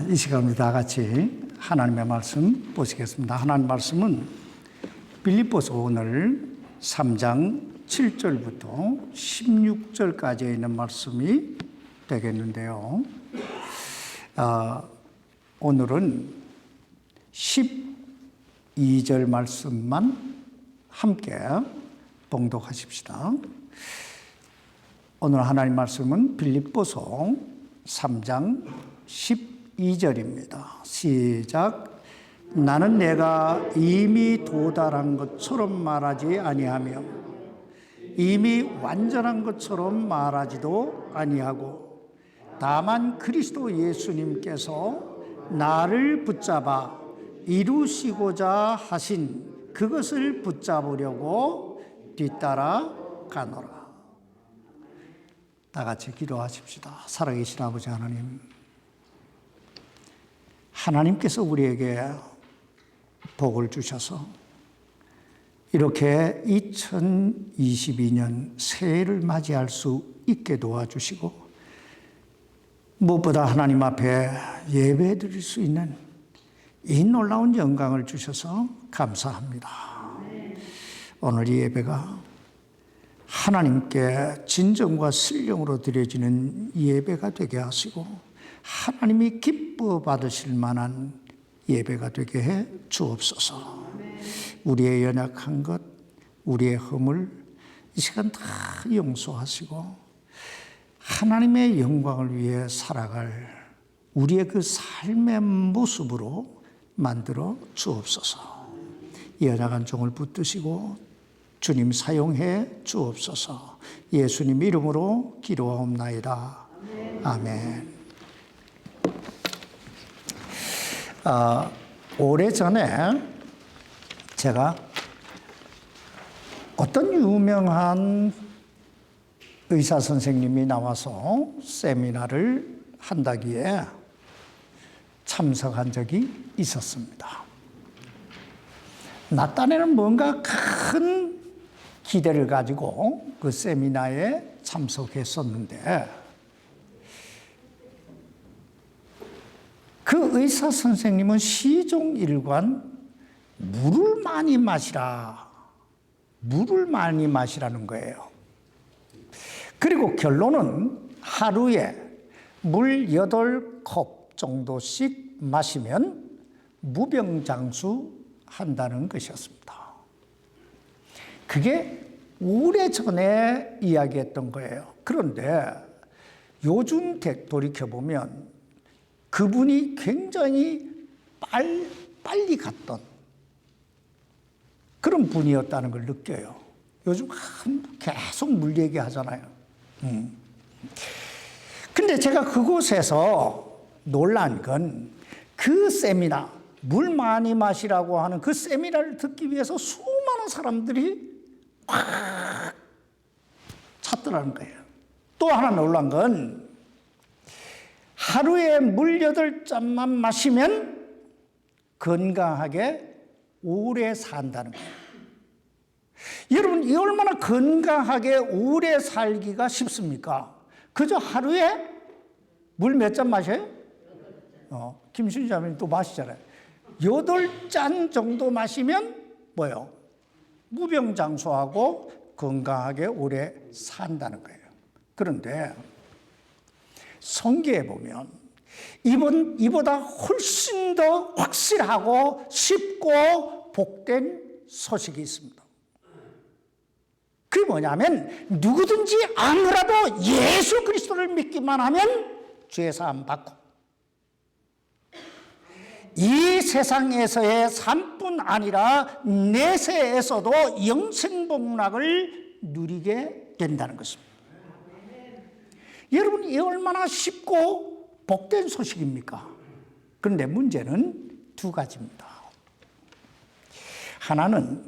이 시간 우리 다 같이 하나님의 말씀 보시겠습니다. 하나님 말씀은 빌립보서 오늘 3장 7절부터 16절까지 있는 말씀이 되겠는데요. 오늘은 12절 말씀만 함께 봉독하십시다. 오늘 하나님 말씀은 빌립보서 3장 12절입니다. 시작. 나는 내가 이미 도달한 것처럼 말하지 아니하며 이미 완전한 것처럼 말하지도 아니하고 다만 그리스도 예수님께서 나를 붙잡아 이루시고자 하신 그것을 붙잡으려고 뒤따라 가노라. 다 같이 기도하십시다. 살아계신 아버지 하나님, 하나님께서 우리에게 복을 주셔서 이렇게 2022년 새해를 맞이할 수 있게 도와주시고 무엇보다 하나님 앞에 예배 드릴 수 있는 이 놀라운 영광을 주셔서 감사합니다. 오늘 이 예배가 하나님께 진정과 신령으로 드려지는 예배가 되게 하시고 하나님이 기뻐 받으실 만한 예배가 되게 해 주옵소서. 우리의 연약한 것, 우리의 허물 이 시간 다 용서하시고 하나님의 영광을 위해 살아갈 우리의 그 삶의 모습으로 만들어 주옵소서. 연약한 종을 붙드시고 주님 사용해 주옵소서. 예수님 이름으로 기도하옵나이다. 아멘. 오래전에 제가 어떤 유명한 의사 선생님이 나와서 세미나를 한다기에 참석한 적이 있었습니다. 나 딴에는 뭔가 큰 기대를 가지고 그 세미나에 참석했었는데 그 의사 선생님은 시종일관 물을 많이 마시라는 거예요. 그리고 결론은 하루에 물 8컵 정도씩 마시면 무병장수 한다는 것이었습니다. 그게 오래전에 이야기했던 거예요. 그런데 요즘 돌이켜보면 그분이 굉장히 빨리 갔던 그런 분이었다는 걸 느껴요. 요즘 계속 물 얘기하잖아요. 근데 제가 그곳에서 놀란 건 그 세미나, 물 많이 마시라고 하는 그 세미나를 듣기 위해서 수많은 사람들이 확 찾더라는 거예요. 또 하나 놀란 건 하루에 물 8잔만 마시면 건강하게 오래 산다는 거예요. 여러분, 이 얼마나 건강하게 오래 살기가 쉽습니까? 그저 하루에 물 몇 잔 마셔요? 김순희 자매님 또 마시잖아요. 8잔 정도 마시면 뭐요? 무병장수하고 건강하게 오래 산다는 거예요. 그런데 성경에 보면 이보다 훨씬 더 확실하고 쉽고 복된 소식이 있습니다. 그게 뭐냐면 누구든지 아무라도 예수 그리스도를 믿기만 하면 죄 사함 받고 이 세상에서의 삶뿐 아니라 내세에서도 영생복락을 누리게 된다는 것입니다. 여러분, 이 얼마나 쉽고 복된 소식입니까? 그런데 문제는 두 가지입니다. 하나는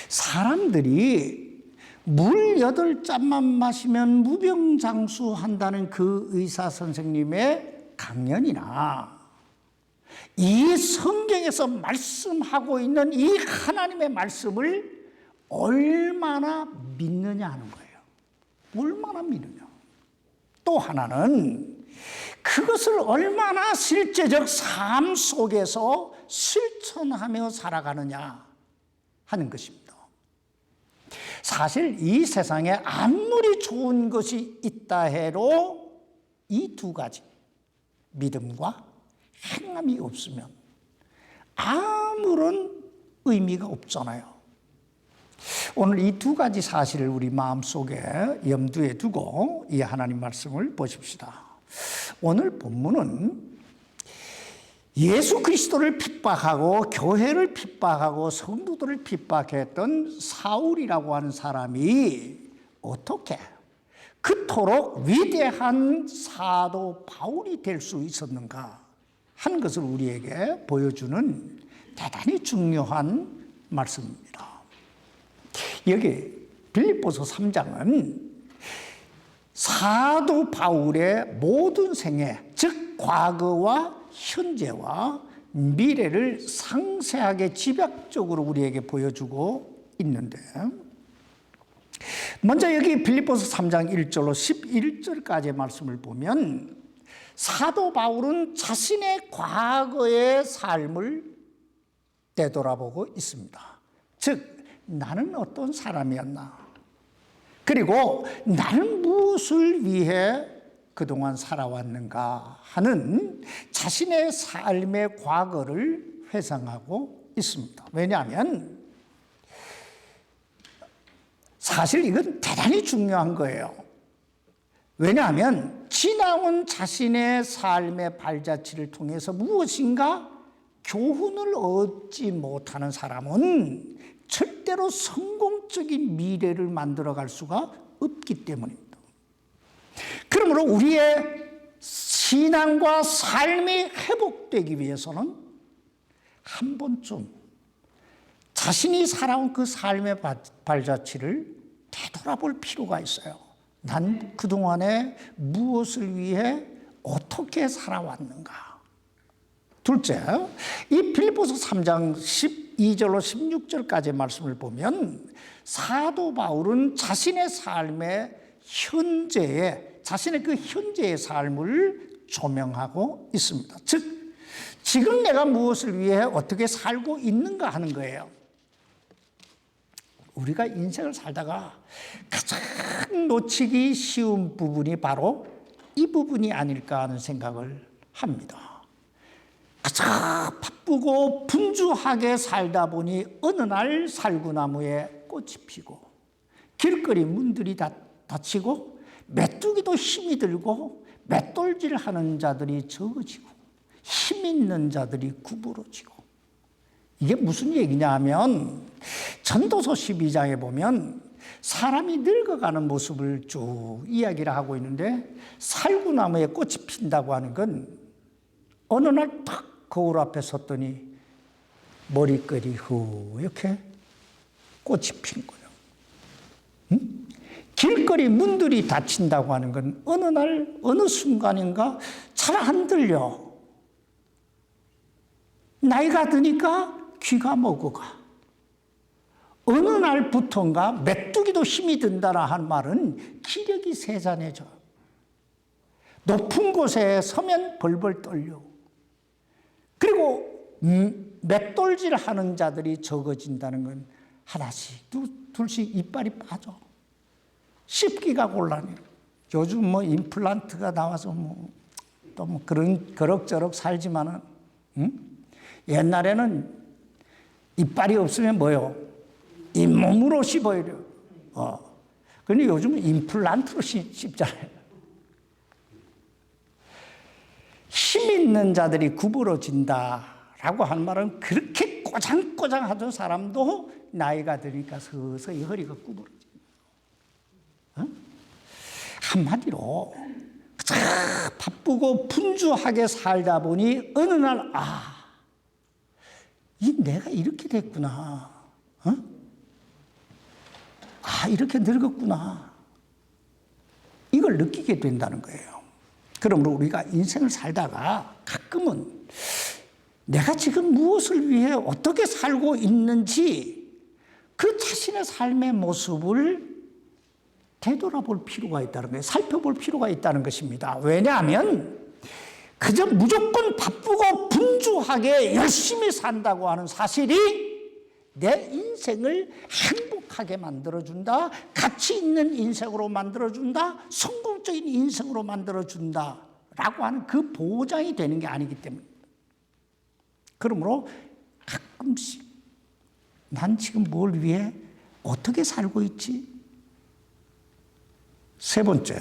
사람들이 물 8잔만 마시면 무병장수한다는 그 의사 선생님의 강연이나 이 성경에서 말씀하고 있는 이 하나님의 말씀을 얼마나 믿느냐 하는 거예요. 얼마나 믿느냐. 또 하나는 그것을 얼마나 실제적 삶 속에서 실천하며 살아가느냐 하는 것입니다. 사실 이 세상에 아무리 좋은 것이 있다 해도 이 두 가지, 믿음과 행함이 없으면 아무런 의미가 없잖아요. 오늘 이 두 가지 사실을 우리 마음속에 염두에 두고 이 하나님 말씀을 보십시다. 오늘 본문은 예수 그리스도를 핍박하고 교회를 핍박하고 성도들을 핍박했던 사울이라고 하는 사람이 어떻게 그토록 위대한 사도 바울이 될 수 있었는가 하는 것을 우리에게 보여주는 대단히 중요한 말씀입니다. 여기 빌립보서 3장은 사도 바울의 모든 생애, 즉 과거와 현재와 미래를 상세하게 집약적으로 우리에게 보여주고 있는데, 먼저 여기 빌립보서 3장 1절로 11절까지의 말씀을 보면 사도 바울은 자신의 과거의 삶을 되돌아보고 있습니다. 즉 나는 어떤 사람이었나, 그리고 나는 무엇을 위해 그동안 살아왔는가 하는 자신의 삶의 과거를 회상하고 있습니다. 왜냐하면 사실 이건 대단히 중요한 거예요. 왜냐하면 지나온 자신의 삶의 발자취를 통해서 무엇인가 교훈을 얻지 못하는 사람은 절대로 성공적인 미래를 만들어갈 수가 없기 때문입니다. 그러므로 우리의 신앙과 삶이 회복되기 위해서는 한 번쯤 자신이 살아온 그 삶의 발자취를 되돌아볼 필요가 있어요. 난 그동안에 무엇을 위해 어떻게 살아왔는가. 둘째, 이 빌립보서 3장 12절로 16절까지의 말씀을 보면 사도 바울은 자신의 삶의 현재의, 자신의 그 현재의 삶을 조명하고 있습니다. 즉, 지금 내가 무엇을 위해 어떻게 살고 있는가 하는 거예요. 우리가 인생을 살다가 가장 놓치기 쉬운 부분이 바로 이 부분이 아닐까 하는 생각을 합니다. 가장 바쁘고 분주하게 살다 보니 어느 날 살구나무에 꽃이 피고 길거리 문들이 닫히고 메뚜기도 힘이 들고 맷돌질하는 자들이 적어지고 힘 있는 자들이 구부러지고, 이게 무슨 얘기냐 하면 전도서 12장에 보면 사람이 늙어가는 모습을 쭉 이야기를 하고 있는데, 살구나무에 꽃이 핀다고 하는 건 어느 날 탁 거울 앞에 섰더니 머리끈이 흐옇게 꽃이 핀 거예요. 응? 길거리 문들이 닫힌다고 하는 건 어느 날 어느 순간인가 잘 안 들려. 나이가 드니까 귀가 먹어가. 어느 날부터인가 메뚜기도 힘이 든다라 한 말은 기력이 세잔해져. 높은 곳에 서면 벌벌 떨려. 그리고 맷돌질 하는 자들이 적어진다는 건 하나씩 둘씩 이빨이 빠져. 씹기가 곤란해. 요즘 뭐 임플란트가 나와서 또 그런 그럭저럭 살지만은, 옛날에는 이빨이 없으면 뭐요? 잇몸으로 씹어야 돼요. 그런데 요즘은 임플란트로 씹잖아요. 힘 있는 자들이 구부러진다라고 한 말은 그렇게 꼬장꼬장하던 사람도 나이가 드니까 서서히 허리가 구부러져. 한마디로 바쁘고 분주하게 살다 보니 어느 날 내가 이렇게 됐구나. 이렇게 늙었구나. 이걸 느끼게 된다는 거예요. 그러므로 우리가 인생을 살다가 가끔은 내가 지금 무엇을 위해 어떻게 살고 있는지 그 자신의 삶의 모습을 되돌아볼 필요가 있다는 거예요. 살펴볼 필요가 있다는 것입니다. 왜냐하면 그저 무조건 바쁘고 분주하게 열심히 산다고 하는 사실이 내 인생을 행복하게 만들어준다, 가치 있는 인생으로 만들어준다, 성공적인 인생으로 만들어준다 라고 하는 그 보장이 되는 게 아니기 때문입니다. 그러므로 가끔씩 난 지금 뭘 위해 어떻게 살고 있지? 세 번째,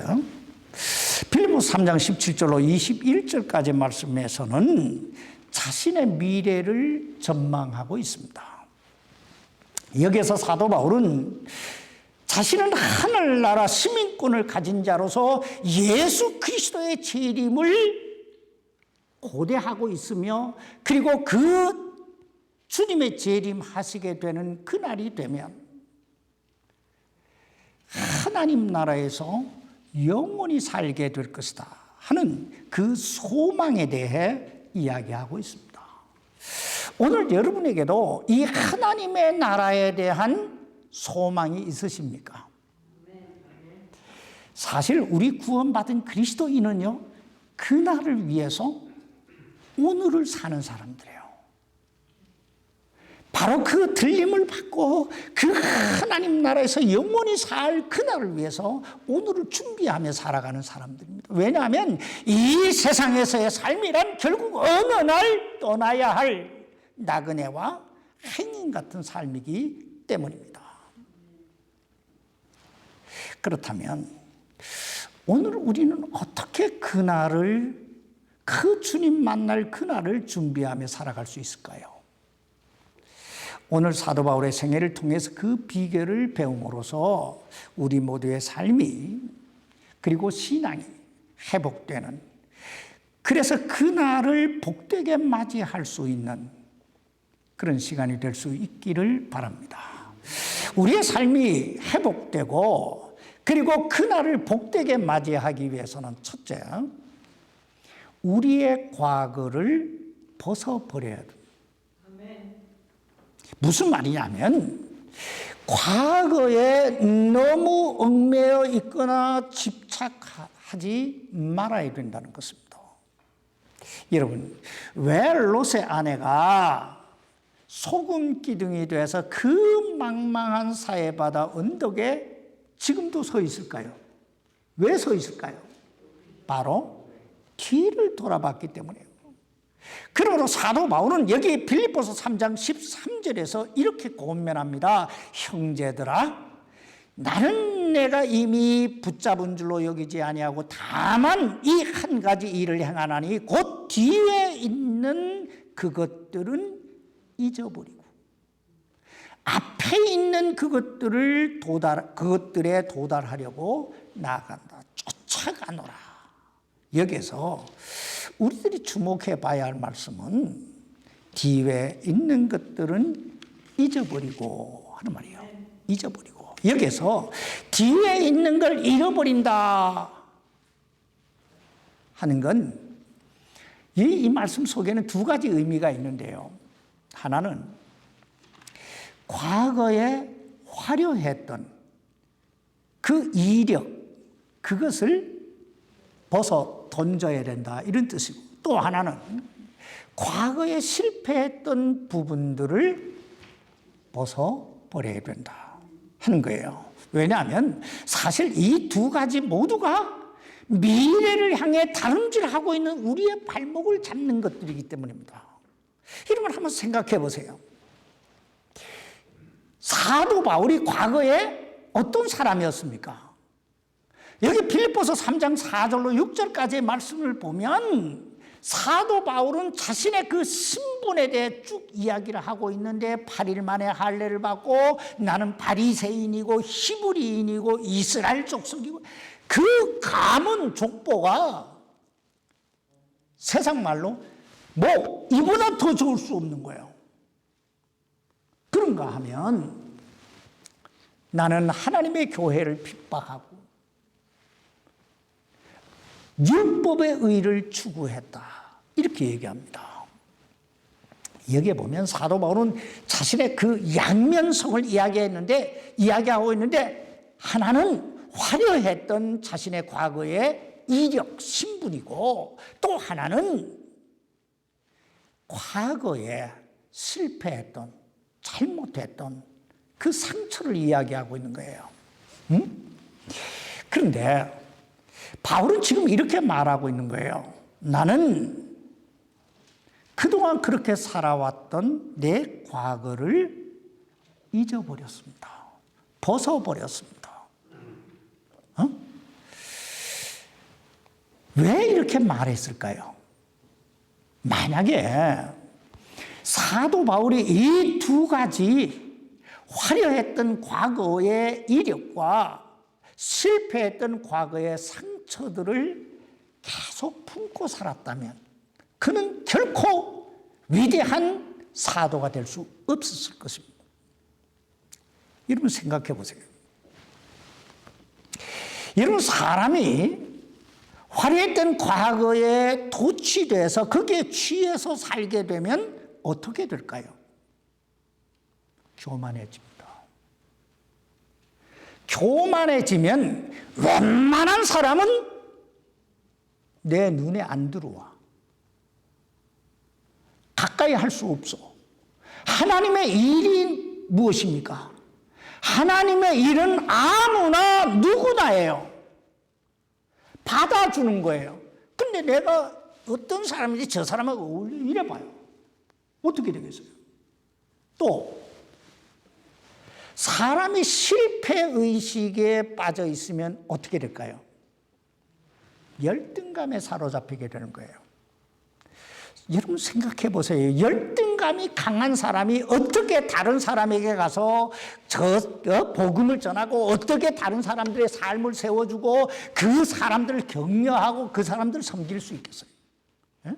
빌립보서 3장 17절로 21절까지 말씀에서는 자신의 미래를 전망하고 있습니다. 여기에서 사도 바울은 자신은 하늘나라 시민권을 가진 자로서 예수 그리스도의 재림을 고대하고 있으며, 그리고 그 주님의 재림하시게 되는 그날이 되면 하나님 나라에서 영원히 살게 될 것이다 하는 그 소망에 대해 이야기하고 있습니다. 오늘 여러분에게도 이 하나님의 나라에 대한 소망이 있으십니까? 사실 우리 구원받은 그리스도인은요, 그날을 위해서 오늘을 사는 사람들이에요. 바로 그 들림을 받고 그 하나님 나라에서 영원히 살 그날을 위해서 오늘을 준비하며 살아가는 사람들입니다. 왜냐하면 이 세상에서의 삶이란 결국 어느 날 떠나야 할 나그네와 행인 같은 삶이기 때문입니다. 그렇다면 오늘 우리는 어떻게 그날을, 그 주님 만날 그날을 준비하며 살아갈 수 있을까요? 오늘 사도 바울의 생애를 통해서 그 비결을 배움으로써 우리 모두의 삶이, 그리고 신앙이 회복되는, 그래서 그날을 복되게 맞이할 수 있는 그런 시간이 될 수 있기를 바랍니다. 우리의 삶이 회복되고 그리고 그날을 복되게 맞이하기 위해서는 첫째, 우리의 과거를 벗어버려야 됩니다. 무슨 말이냐면 과거에 너무 얽매여 있거나 집착하지 말아야 된다는 것입니다. 여러분, 왜 롯의 아내가 소금 기둥이 돼서 그 망망한 사해바다 언덕에 지금도 서 있을까요? 왜 서 있을까요? 바로 뒤를 돌아봤기 때문이에요. 그러므로 사도 바울은 여기 빌립보서 3장 13절에서 이렇게 권면합니다. 형제들아, 나는 내가 이미 붙잡은 줄로 여기지 아니하고 다만 이 한 가지 일을 행하나니 곧 뒤에 있는 그것들은 잊어버리고 앞에 있는 그것들에 도달하려고 나아간다. 쫓아가노라. 여기서 우리들이 주목해 봐야 할 말씀은 뒤에 있는 것들은 잊어버리고 하는 말이에요. 잊어버리고. 여기서 뒤에 있는 걸 잃어버린다 하는 건 이 말씀 속에는 두 가지 의미가 있는데요. 하나는 과거에 화려했던 그 이력, 그것을 벗어 던져야 된다, 이런 뜻이고, 또 하나는 과거에 실패했던 부분들을 벗어버려야 된다 하는 거예요. 왜냐하면 사실 이 두 가지 모두가 미래를 향해 다름질하고 있는 우리의 발목을 잡는 것들이기 때문입니다. 이런 걸 한번 생각해 보세요. 사도 바울이 과거에 어떤 사람이었습니까? 여기 빌립보서 3장 4절로 6절까지의 말씀을 보면 사도 바울은 자신의 그 신분에 대해 쭉 이야기를 하고 있는데 8일 만에 할례를 받고 나는 바리새인이고 히브리인이고 이스라엘 족속이고, 그 가문 족보가 세상 말로 뭐 이보다 더 좋을 수 없는 거예요. 그런가 하면 나는 하나님의 교회를 핍박하고 율법의 의를 추구했다, 이렇게 얘기합니다. 여기에 보면 사도 바울은 자신의 그 양면성을 이야기하고 있는데, 하나는 화려했던 자신의 과거의 이력, 신분이고 또 하나는 과거에 실패했던, 잘못했던 그 상처를 이야기하고 있는 거예요. 그런데 바울은 지금 이렇게 말하고 있는 거예요. 나는 그동안 그렇게 살아왔던 내 과거를 잊어버렸습니다. 벗어버렸습니다. 왜 이렇게 말했을까요? 만약에 사도 바울이 이 두 가지 화려했던 과거의 이력과 실패했던 과거의 상처들을 계속 품고 살았다면 그는 결코 위대한 사도가 될 수 없었을 것입니다. 여러분 생각해 보세요. 여러분 사람이 화려했던 과거에 도취돼서 거기에 취해서 살게 되면 어떻게 될까요? 교만해집니다. 교만해지면 웬만한 사람은 내 눈에 안 들어와. 가까이 할 수 없어. 하나님의 일이 무엇입니까? 하나님의 일은 아무나 누구나예요. 받아주는 거예요. 근데 내가 어떤 사람인지 저 사람하고 어울려 이래봐요. 어떻게 되겠어요? 또 사람이 실패의식에 빠져 있으면 어떻게 될까요? 열등감에 사로잡히게 되는 거예요. 여러분 생각해 보세요. 열등감이 강한 사람이 어떻게 다른 사람에게 가서 복음을 전하고 어떻게 다른 사람들의 삶을 세워주고 그 사람들을 격려하고 그 사람들을 섬길 수 있겠어요? 예?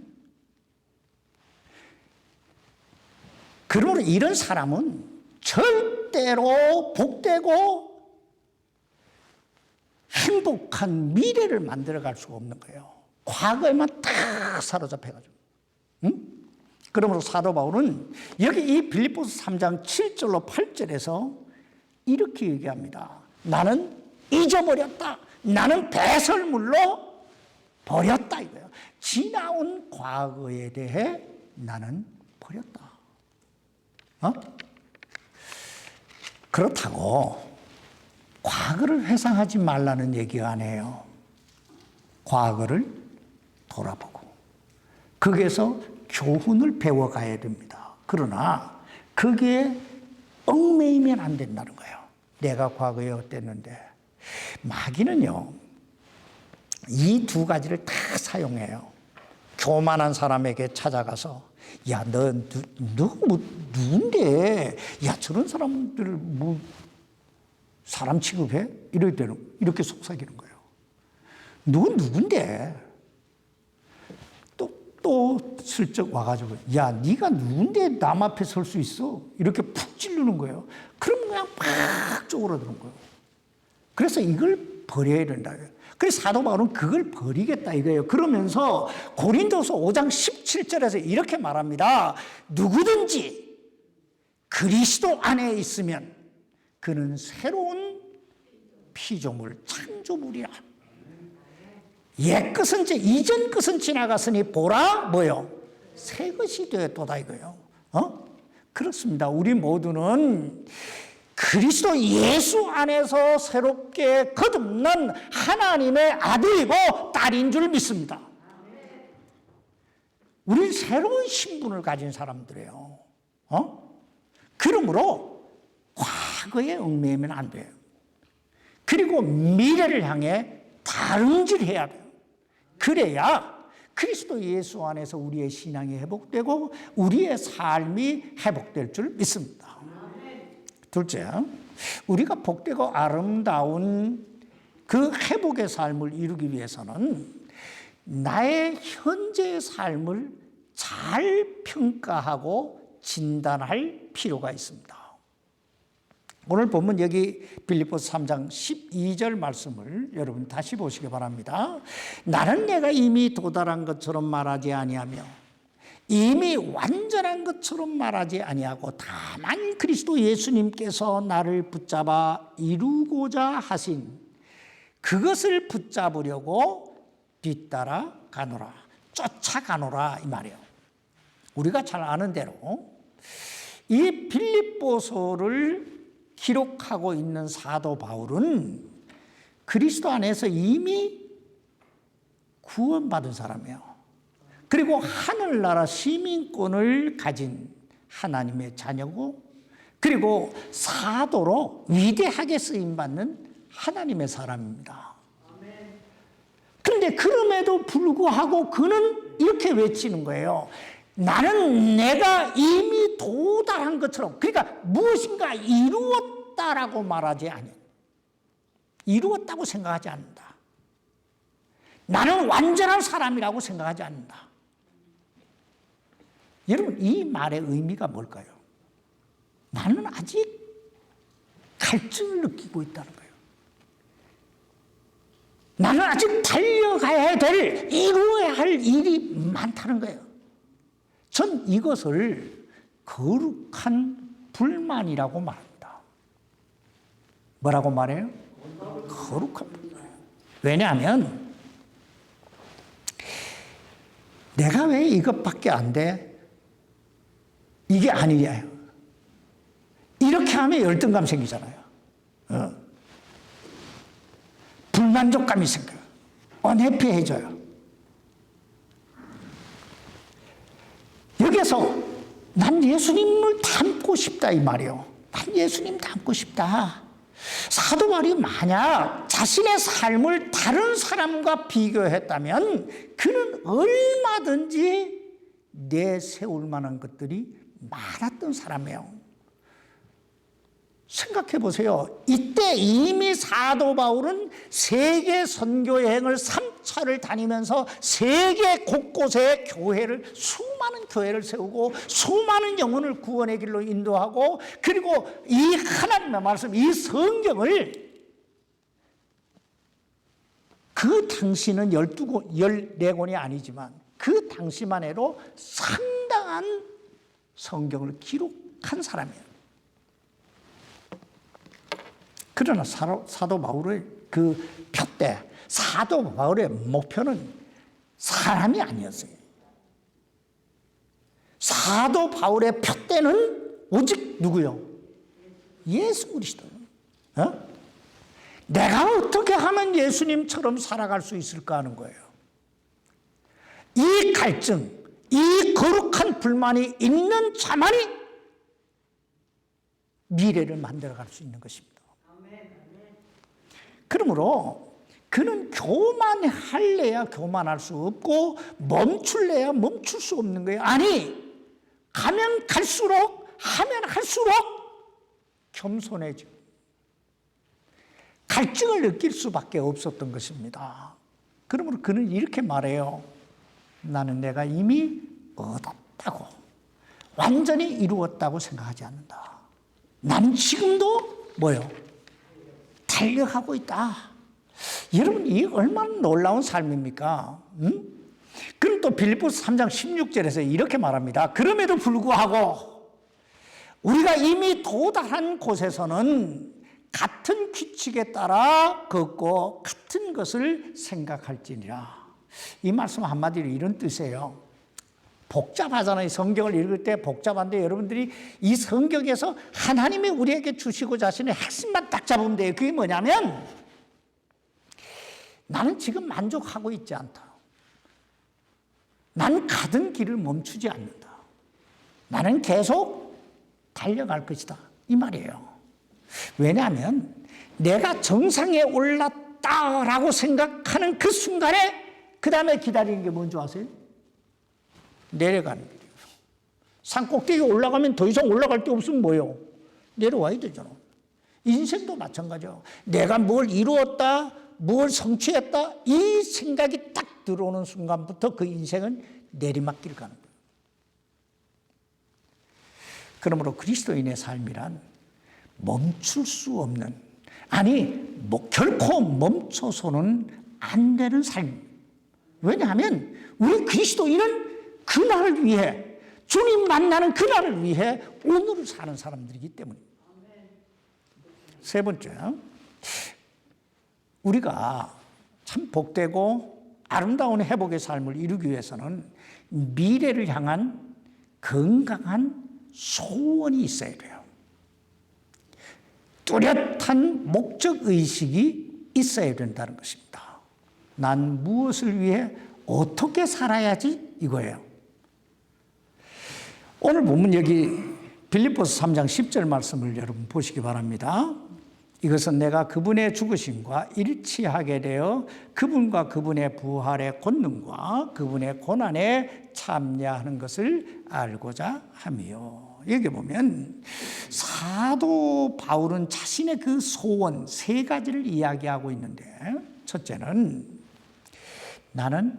그러므로 이런 사람은 절대로 복되고 행복한 미래를 만들어갈 수가 없는 거예요. 과거에만 딱 사로잡혀가지고. 그러므로 사도 바울은 여기 이 빌립보서 3장 7절로 8절에서 이렇게 얘기합니다. 나는 잊어버렸다. 나는 배설물로 버렸다 이거예요. 지나온 과거에 대해 나는 버렸다. 그렇다고 과거를 회상하지 말라는 얘기가 아니에요. 과거를 돌아보고 거기에서 교훈을 배워가야 됩니다. 그러나 거기에 얽매이면 안 된다는 거예요. 내가 과거에 어땠는데. 마귀는요, 이 두 가지를 다 사용해요. 교만한 사람에게 찾아가서 야, 너 누군데? 야, 저런 사람들 뭐 사람 취급해? 이렇게 속삭이는 거예요. 누군데? 또 슬쩍 와가지고 야, 네가 누군데 남 앞에 설 수 있어? 이렇게 푹 찌르는 거예요. 그러면 그냥 팍 쪼그라드는 거예요. 그래서 이걸 버려야 된다. 그래서 사도 바울은 그걸 버리겠다 이거예요. 그러면서 고린도서 5장 17절에서 이렇게 말합니다. 누구든지 그리스도 안에 있으면 그는 새로운 피조물, 창조물이라. 옛 것은 이전 것은 지나갔으니 보라 뭐요? 새 것이 되었도다 이거예요. 그렇습니다. 우리 모두는 그리스도 예수 안에서 새롭게 거듭난 하나님의 아들이고 딸인 줄 믿습니다. 우리는 새로운 신분을 가진 사람들이에요. 그러므로 과거에 얽매이면 안 돼요. 그리고 미래를 향해 다름질해야 돼요. 그래야 그리스도 예수 안에서 우리의 신앙이 회복되고 우리의 삶이 회복될 줄 믿습니다. 둘째, 우리가 복되고 아름다운 그 회복의 삶을 이루기 위해서는 나의 현재의 삶을 잘 평가하고 진단할 필요가 있습니다. 오늘 보면 여기 빌립보서 3장 12절 말씀을 여러분 다시 보시기 바랍니다. 나는 내가 이미 도달한 것처럼 말하지 아니하며 이미 완전한 것처럼 말하지 아니하고 다만 그리스도 예수님께서 나를 붙잡아 이루고자 하신 그것을 붙잡으려고 뒤따라 가노라, 쫓아가노라 이 말이에요. 우리가 잘 아는 대로 이 빌립보서를 기록하고 있는 사도 바울은 그리스도 안에서 이미 구원받은 사람이에요. 그리고 하늘나라 시민권을 가진 하나님의 자녀고, 그리고 사도로 위대하게 쓰임받는 하나님의 사람입니다. 그런데 그럼에도 불구하고 그는 이렇게 외치는 거예요. 나는 내가 이미 도달한 것처럼, 그러니까 무엇인가 이루었다라고 말하지 않아요. 이루었다고 생각하지 않는다. 나는 완전한 사람이라고 생각하지 않는다. 여러분, 이 말의 의미가 뭘까요? 나는 아직 갈증을 느끼고 있다는 거예요. 나는 아직 달려가야 될, 이루어야 할 일이 많다는 거예요. 전 이것을 거룩한 불만이라고 말합니다. 뭐라고 말해요? 거룩한 불만. 왜냐하면 내가 왜 이것밖에 안 돼? 이게 아니에요. 이렇게 하면 열등감 생기잖아요. 불만족감이 생겨요. 언해피해져요. 여기서 난 예수님을 닮고 싶다 이 말이에요. 난 예수님 닮고 싶다. 사도 바울이 만약 자신의 삶을 다른 사람과 비교했다면 그는 얼마든지 내세울 만한 것들이 많았던 사람이에요. 생각해 보세요. 이때 이미 사도 바울은 세계 선교 여행을 3차를 다니면서 세계 곳곳에 수많은 교회를 세우고 수많은 영혼을 구원의 길로 인도하고, 그리고 이 하나님의 말씀, 이 성경을 그 당시는 14권이 아니지만 그 당시만 해도 상당한 성경을 기록한 사람이에요. 그러나 사도 바울의 그 표대, 사도 바울의 목표는 사람이 아니었어요. 사도 바울의 표대는 오직 누구요? 예수 그리스도. 내가 어떻게 하면 예수님처럼 살아갈 수 있을까 하는 거예요. 이 갈증, 이 거룩한 불만이 있는 자만이 미래를 만들어갈 수 있는 것입니다. 그러므로 그는 교만할래야 교만할 수 없고 멈출래야 멈출 수 없는 거예요. 아니, 가면 갈수록, 하면 할수록 겸손해지고 갈증을 느낄 수밖에 없었던 것입니다. 그러므로 그는 이렇게 말해요. 나는 내가 이미 얻었다고, 완전히 이루었다고 생각하지 않는다. 나는 지금도 뭐요? 달려가고 있다. 여러분, 이게 얼마나 놀라운 삶입니까? 그럼 또 빌립보서 3장 16절에서 이렇게 말합니다. 그럼에도 불구하고 우리가 이미 도달한 곳에서는 같은 규칙에 따라 걷고 같은 것을 생각할지니라. 이 말씀 한마디로 이런 뜻이에요. 복잡하잖아요. 성경을 읽을 때 복잡한데 여러분들이 이 성경에서 하나님이 우리에게 주시고자 하시는 핵심만 딱 잡으면 돼요. 그게 뭐냐면, 나는 지금 만족하고 있지 않다. 나는 가던 길을 멈추지 않는다. 나는 계속 달려갈 것이다. 이 말이에요. 왜냐하면 내가 정상에 올랐다라고 생각하는 그 순간에 그 다음에 기다리는 게 뭔지 아세요? 내려가는 길이에요. 산 꼭대기에 올라가면 더 이상 올라갈 데 없으면 뭐예요? 내려와야 되잖아. 인생도 마찬가지예요. 내가 뭘 이루었다, 뭘 성취했다, 이 생각이 딱 들어오는 순간부터 그 인생은 내리막길 가는 거예요. 그러므로 그리스도인의 삶이란 멈출 수 없는, 아니 결코 멈춰서는 안 되는 삶. 왜냐하면 우리 그리스도인은 그날을 위해, 주님 만나는 그날을 위해 오늘을 사는 사람들이기 때문입니다. 세 번째, 우리가 참 복되고 아름다운 회복의 삶을 이루기 위해서는 미래를 향한 건강한 소원이 있어야 돼요. 뚜렷한 목적의식이 있어야 된다는 것입니다. 난 무엇을 위해 어떻게 살아야지? 이거예요. 오늘 본문 여기 빌립보서 3장 10절 말씀을 여러분 보시기 바랍니다. 이것은 내가 그분의 죽으심과 일치하게 되어 그분과 그분의 부활의 권능과 그분의 고난에 참여하는 것을 알고자 함이요. 여기 보면 사도 바울은 자신의 그 소원 세 가지를 이야기하고 있는데, 첫째는 나는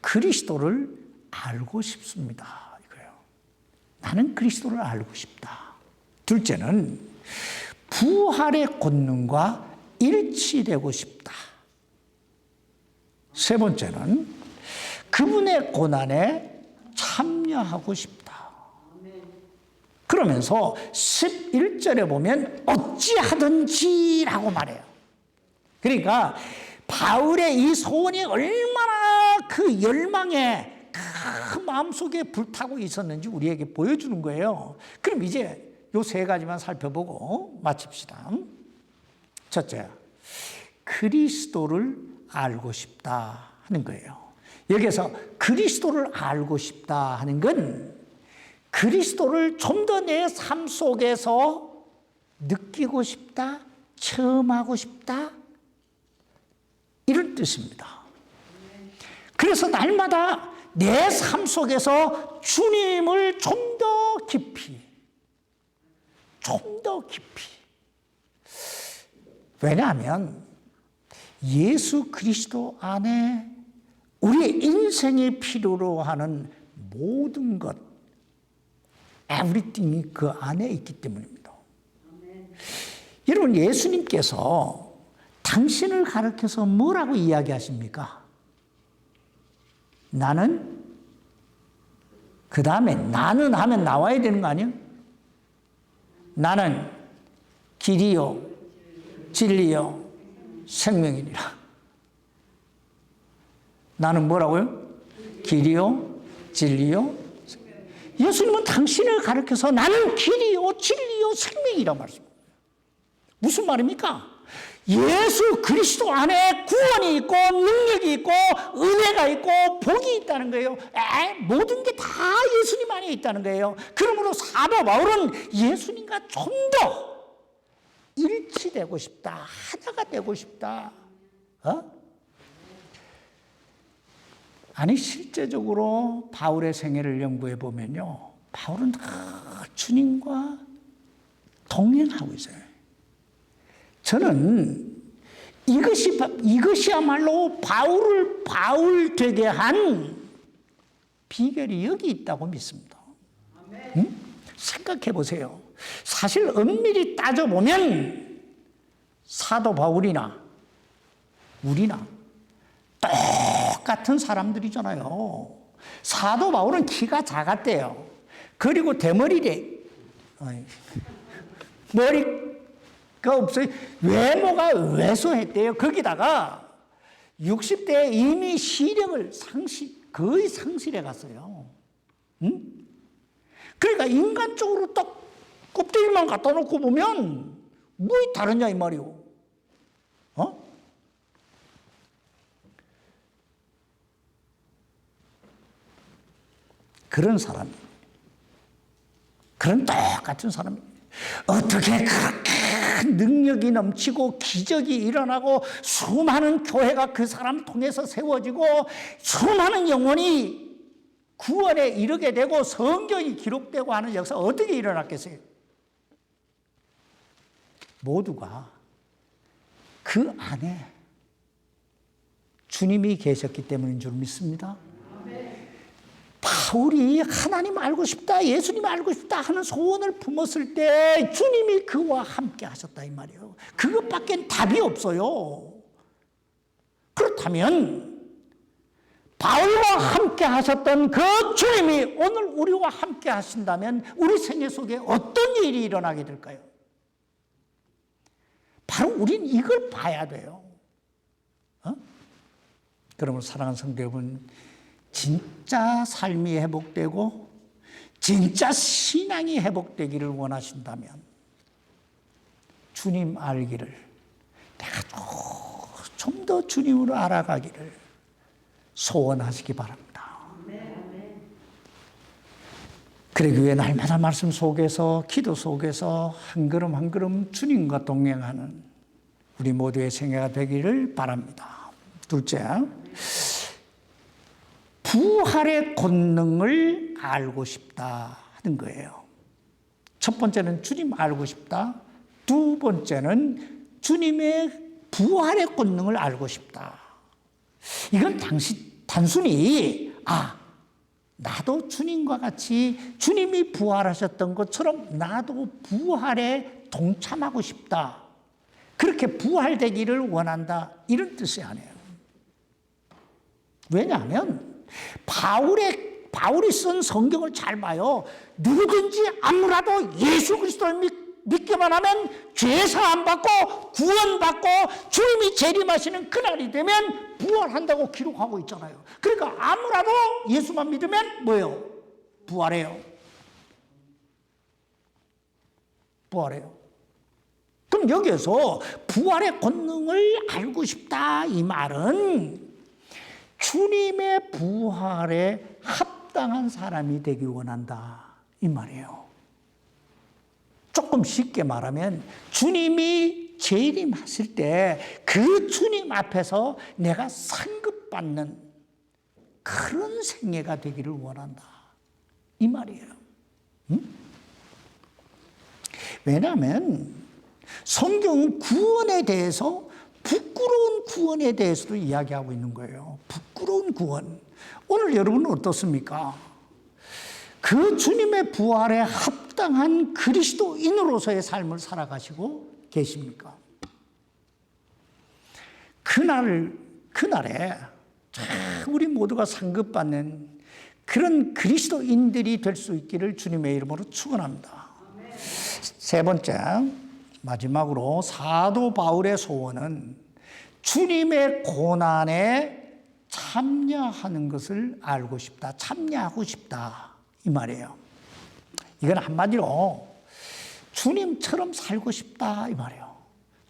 그리스도를 알고 싶습니다. 이거예요. 나는 그리스도를 알고 싶다. 둘째는 부활의 권능과 일치되고 싶다. 세 번째는 그분의 고난에 참여하고 싶다. 그러면서 11절에 보면 어찌하든지라고 말해요. 그러니까 바울의 이 소원이 얼마나 그 열망에 그 마음속에 불타고 있었는지 우리에게 보여주는 거예요. 그럼 이제 요 세 가지만 살펴보고 마칩시다. 첫째, 그리스도를 알고 싶다 하는 거예요. 여기서 그리스도를 알고 싶다 하는 건 그리스도를 좀 더 내 삶 속에서 느끼고 싶다, 체험하고 싶다, 이런 뜻입니다. 그래서 날마다 내 삶 속에서 주님을 좀 더 깊이, 왜냐하면 예수 그리스도 안에 우리의 인생에 필요로 하는 모든 것, everything이 그 안에 있기 때문입니다. 여러분, 예수님께서 당신을 가르쳐서 뭐라고 이야기하십니까? 나는, 그 다음에 나는 하면 나와야 되는 거 아니에요? 나는 길이요, 진리요, 생명이니라. 나는 뭐라고요? 길이요, 진리요, 예수님은 당신을 가르쳐서 나는 길이요, 진리요, 생명이라고 말씀합니다. 무슨 말입니까? 예수 그리스도 안에 구원이 있고 능력이 있고 은혜가 있고 복이 있다는 거예요. 모든 게 다 예수님 안에 있다는 거예요. 그러므로 사도 바울은 예수님과 좀 더 일치되고 싶다, 하나가 되고 싶다. 아니, 실제적으로 바울의 생애를 연구해 보면요, 바울은 주님과 동행하고 있어요. 저는 이것이야말로 바울 되게 한 비결이 여기 있다고 믿습니다. 응? 생각해 보세요. 사실 엄밀히 따져보면 사도 바울이나 우리나 똑같은 사람들이잖아요. 사도 바울은 키가 작았대요. 그리고 대머리래. 머리가 없어요. 외모가 왜소했대요. 거기다가 60대에 이미 시력을 거의 상실해 갔어요. 응? 그러니까 인간적으로 딱 껍데기만 갖다 놓고 보면 뭐 다르냐 이 말이오. 그런 사람, 그런 똑같은 사람, 어떻게 그렇게 능력이 넘치고 기적이 일어나고 수많은 교회가 그 사람 통해서 세워지고 수많은 영혼이 구원에 이르게 되고 성경이 기록되고 하는 역사가 어떻게 일어났겠어요? 모두가 그 안에 주님이 계셨기 때문인 줄 믿습니다. 바울이 하나님 알고 싶다, 예수님 알고 싶다 하는 소원을 품었을 때 주님이 그와 함께 하셨다 이 말이에요. 그것밖에 답이 없어요. 그렇다면 바울과 함께 하셨던 그 주님이 오늘 우리와 함께 하신다면 우리 생애 속에 어떤 일이 일어나게 될까요? 바로 우린 이걸 봐야 돼요. 그러면 사랑하는 성도 여러분, 진짜 삶이 회복되고 진짜 신앙이 회복되기를 원하신다면 주님 알기를, 내가 좀 더 주님으로 알아가기를 소원하시기 바랍니다. 그러기 위해 날마다 말씀 속에서, 기도 속에서 한 걸음 한 걸음 주님과 동행하는 우리 모두의 생애가 되기를 바랍니다. 둘째, 부활의 권능을 알고 싶다 하는 거예요. 첫 번째는 주님 알고 싶다. 두 번째는 주님의 부활의 권능을 알고 싶다. 이건 단순히 나도 주님과 같이 주님이 부활하셨던 것처럼 나도 부활에 동참하고 싶다, 그렇게 부활되기를 원한다, 이런 뜻이 아니에요. 왜냐하면 바울이 쓴 성경을 잘 봐요. 누구든지 아무라도 예수 그리스도를 믿기만 하면 죄사함 받고 구원받고 주님이 재림하시는 그날이 되면 부활한다고 기록하고 있잖아요. 그러니까 아무라도 예수만 믿으면 뭐예요? 부활해요. 부활해요. 그럼 여기에서 부활의 권능을 알고 싶다, 이 말은 주님의 부활에 합당한 사람이 되기 원한다, 이 말이에요. 조금 쉽게 말하면 주님이 재림하실 때 그 주님 앞에서 내가 상급받는 그런 생애가 되기를 원한다, 이 말이에요. 왜냐하면 성경은 구원에 대해서, 부끄러운 구원에 대해서도 이야기하고 있는 거예요. 부끄러운 구원. 오늘 여러분은 어떻습니까? 그 주님의 부활에 합당한 그리스도인으로서의 삶을 살아가시고 계십니까? 그날에 우리 모두가 상급받는 그런 그리스도인들이 될 수 있기를 주님의 이름으로 축원합니다. 세 번째, 마지막으로 사도 바울의 소원은 주님의 고난에 참여하는 것을 알고 싶다, 참여하고 싶다, 이 말이에요. 이건 한마디로 주님처럼 살고 싶다, 이 말이에요.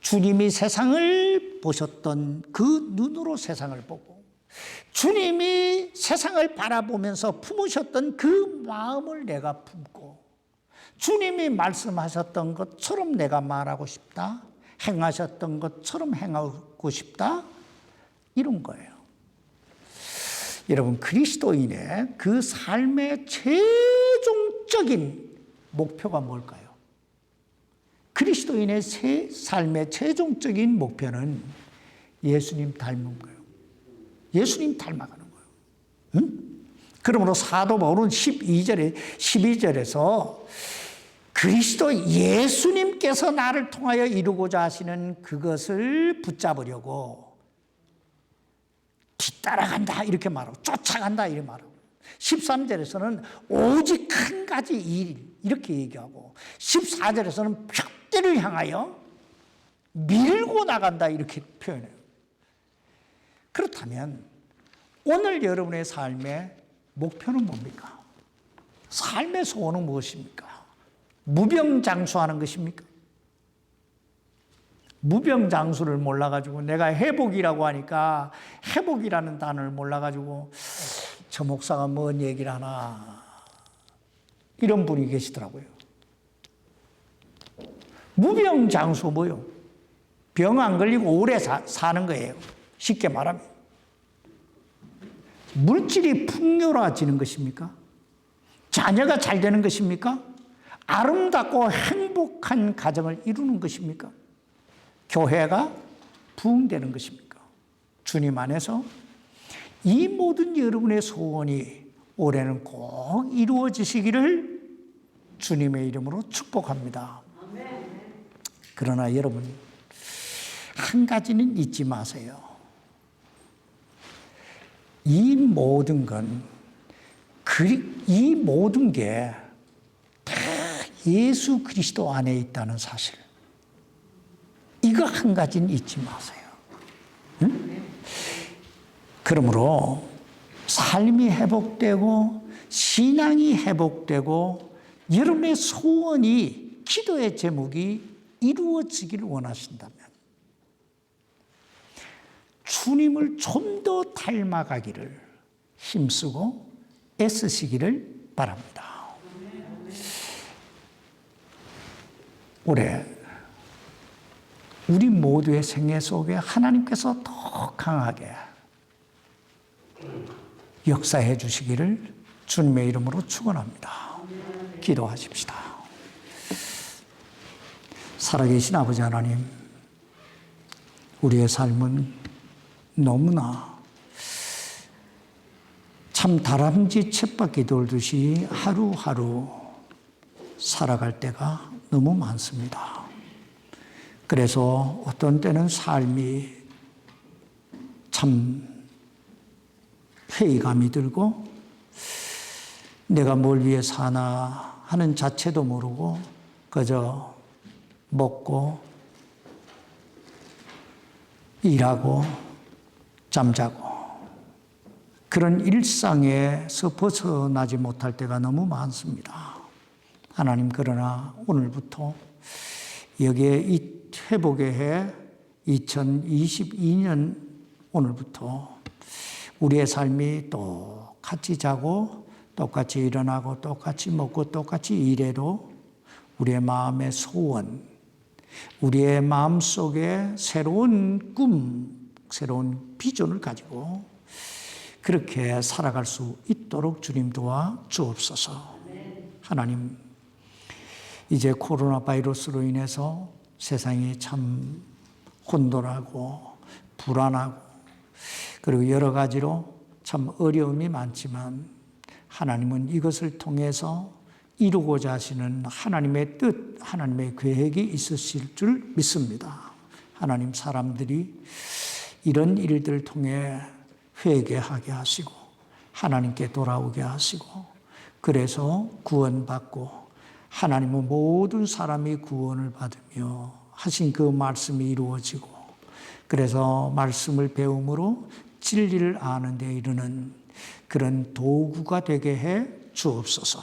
주님이 세상을 보셨던 그 눈으로 세상을 보고, 주님이 세상을 바라보면서 품으셨던 그 마음을 내가 품고, 주님이 말씀하셨던 것처럼 내가 말하고 싶다, 행하셨던 것처럼 행하고 싶다, 이런 거예요. 여러분, 그리스도인의 그 삶의 최종적인 목표가 뭘까요? 그리스도인의 삶의 최종적인 목표는 예수님 닮은 거예요. 예수님 닮아가는 거예요. 응? 그러므로 사도 바울은 12절에서 그리스도 예수님께서 나를 통하여 이루고자 하시는 그것을 붙잡으려고 뒤따라간다, 이렇게 말하고, 쫓아간다, 이렇게 말하고, 13절에서는 오직 한 가지 일, 이렇게 얘기하고, 14절에서는 표대를 향하여 밀고 나간다, 이렇게 표현해요. 그렇다면 오늘 여러분의 삶의 목표는 뭡니까? 삶의 소원은 무엇입니까? 무병장수하는 것입니까? 무병장수를 몰라가지고, 내가 회복이라고 하니까 회복이라는 단어를 몰라가지고 저 목사가 뭔 얘기를 하나, 이런 분이 계시더라고요. 무병장수 뭐요? 병 안 걸리고 오래 사는 거예요. 쉽게 말하면. 물질이 풍요로워지는 것입니까? 자녀가 잘 되는 것입니까? 아름답고 행복한 가정을 이루는 것입니까? 교회가 부흥되는 것입니까? 주님 안에서 이 모든 여러분의 소원이 올해는 꼭 이루어지시기를 주님의 이름으로 축복합니다. 그러나 여러분, 한 가지는 잊지 마세요. 이 모든 게 다 예수 그리스도 안에 있다는 사실. 이거 한 가지는 잊지 마세요. 응? 그러므로 삶이 회복되고 신앙이 회복되고 여러분의 소원이 기도의 제목이 이루어지기를 원하신다면 주님을 좀 더 닮아가기를 힘쓰고 애쓰시기를 바랍니다. 올해 우리 모두의 생애 속에 하나님께서 더 강하게 역사해 주시기를 주님의 이름으로 축원합니다. 기도하십시다. 살아계신 아버지 하나님, 우리의 삶은 너무나 참 다람쥐 쳇바퀴 돌듯이 하루하루 살아갈 때가 너무 많습니다. 그래서 어떤 때는 삶이 참 회의감이 들고 내가 뭘 위해 사나 하는 자체도 모르고 그저 먹고 일하고 잠자고 그런 일상에서 벗어나지 못할 때가 너무 많습니다. 하나님, 그러나 오늘부터 여기에 이 회복의 해 2022년 오늘부터 우리의 삶이 똑같이 자고 똑같이 일어나고 똑같이 먹고 똑같이 일해도 우리의 마음의 소원, 우리의 마음속에 새로운 꿈, 새로운 비전을 가지고 그렇게 살아갈 수 있도록 주님 도와 주옵소서. 하나님, 이제 코로나 바이러스로 인해서 세상이 참 혼돈하고 불안하고 그리고 여러 가지로 참 어려움이 많지만 하나님은 이것을 통해서 이루고자 하시는 하나님의 뜻, 하나님의 계획이 있으실 줄 믿습니다. 하나님, 사람들이 이런 일들을 통해 회개하게 하시고 하나님께 돌아오게 하시고 그래서 구원받고 하나님은 모든 사람이 구원을 받으며 하신 그 말씀이 이루어지고 그래서 말씀을 배움으로 진리를 아는 데 이르는 그런 도구가 되게 해 주옵소서.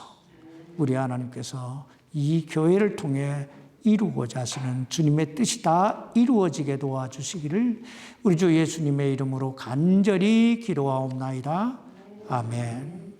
우리 하나님께서 이 교회를 통해 이루고자 하시는 주님의 뜻이 다 이루어지게 도와주시기를 우리 주 예수님의 이름으로 간절히 기도하옵나이다. 아멘.